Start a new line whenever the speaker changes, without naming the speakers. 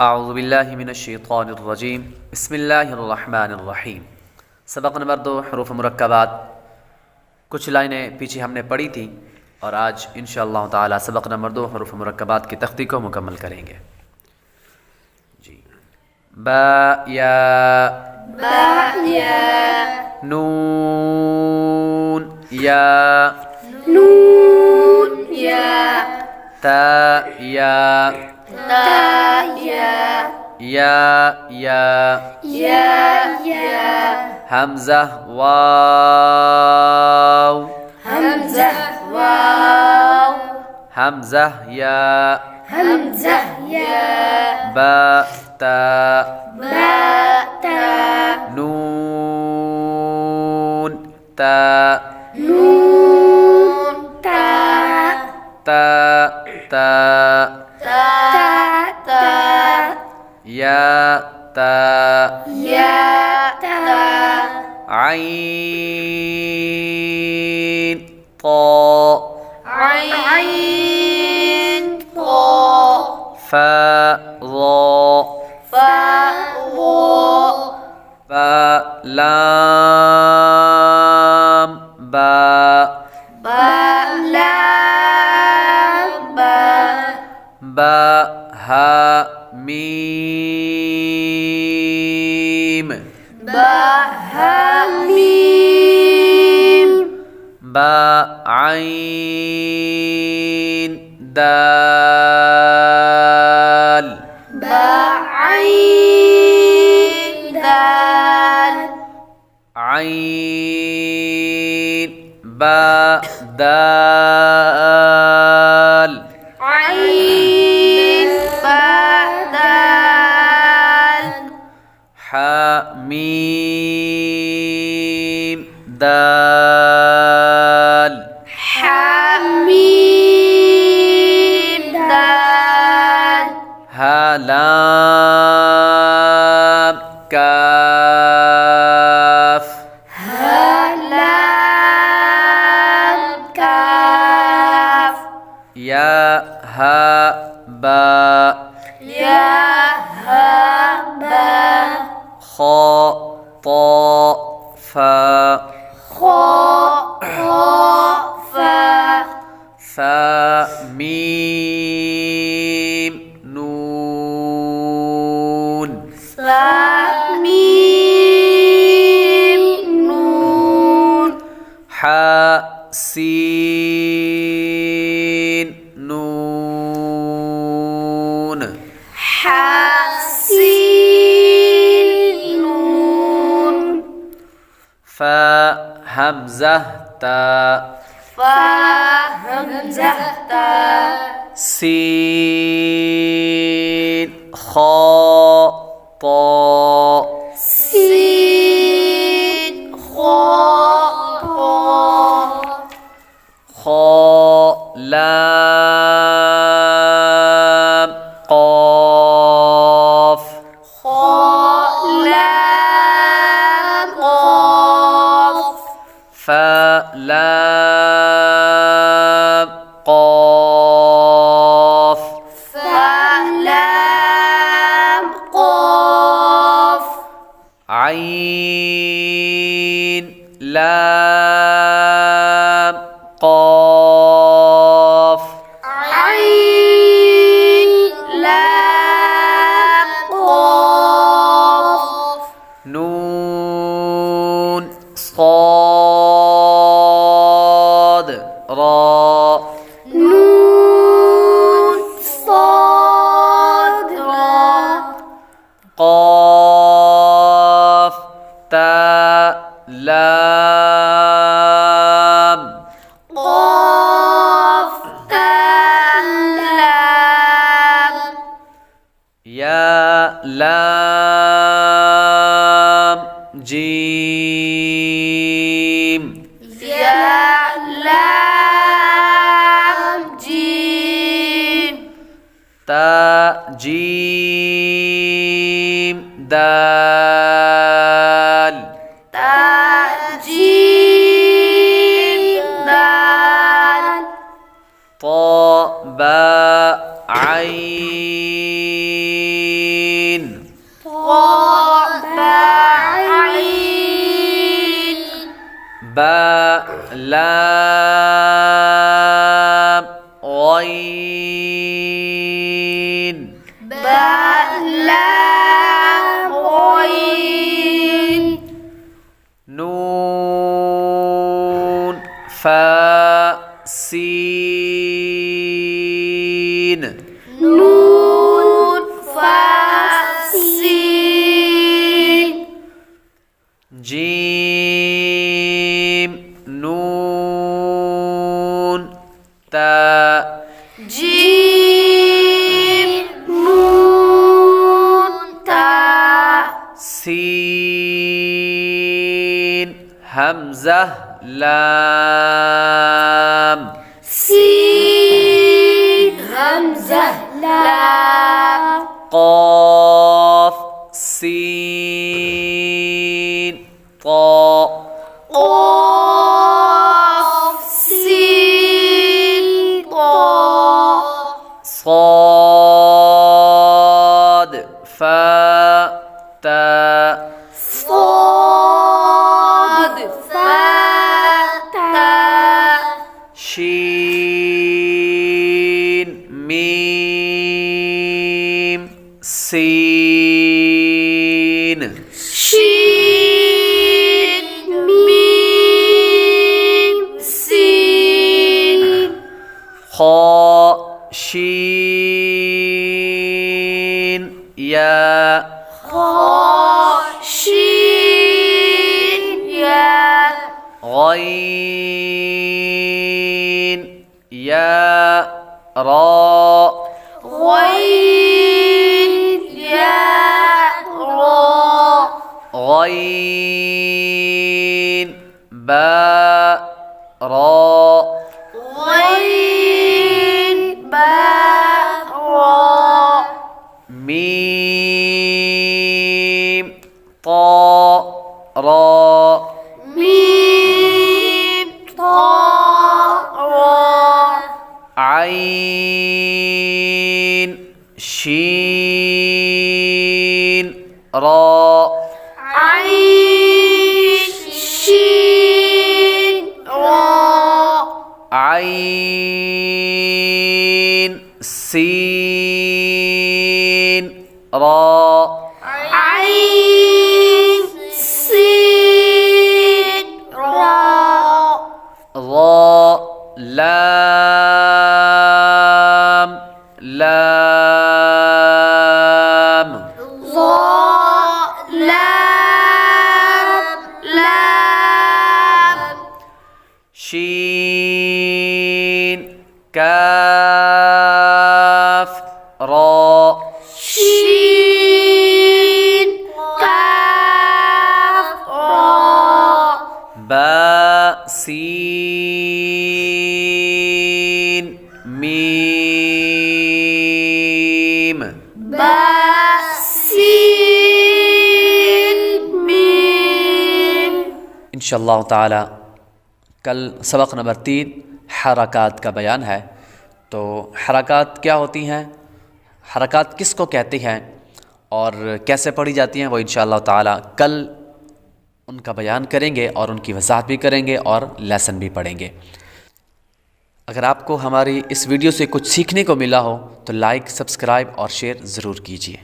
أعوذ بالله من الشيطان الرجيم بسم الله الرحمن الرحيم। सबक नंबर 2 हरूफ मुरक्कबात। कुछ लाइनें पीछे हमने पढ़ी थी और आज इंशाअल्लाह ताला सबक नंबर 2 हरूफ मुरक्कबात की तख्ती को मुकम्मल करेंगे। जी, बा या नून या ता या हमज़ा वाव हमज़ा या बा ता नून ता ता ता या ता आइन फा फा लाम बा हा मीम बा आइन दाल आइन बा दाल حميم دال هلام كاف يا ها با خا طا فا فا ميم نون حا سين نون فا همزة تا سين خا طا خا لام قاف فا لام قاف عين لام قاف نون صاد را قاف تا لام يا لام جيم تا جيم دال طا با عين
ba lam ghain.
नून फा सीन
Nun fa sin.
जीम नून ता
Jim nun ta.
सीन हमज़ा लाम
Sin hamzah lam.
قاف सीन طا
Qaf sin ta.
صاد فا تا
Sad fa ta.
شين ميم سين
Shin mim sin.
خا شين يا
Kha shin ya.
غين يا را
Ghain ya ra.
غين با را
Ghain ba ra.
ميم طا را
Mim ta ra.
عين شين را
Ain shin ra.
عين سين را
Ain sin ra.
ضا لام لام
Za lam lam.
شين كاف را
Shin kaf ra.
با سين ميم
Ba sin mim.
इंशाअल्लाह ताला कल सबक नंबर 3 हरकत का बयान है। तो हरकत क्या होती हैं, हरकत किसको कहते हैं और कैसे पढ़ी जाती हैं, वो इंशाअल्लाह ताला कल उनका बयान करेंगे और उनकी वजाहत भी करेंगे और लेसन भी पढ़ेंगे। अगर आपको हमारी इस वीडियो से कुछ सीखने को मिला हो तो लाइक, सब्सक्राइब और शेयर ज़रूर कीजिए।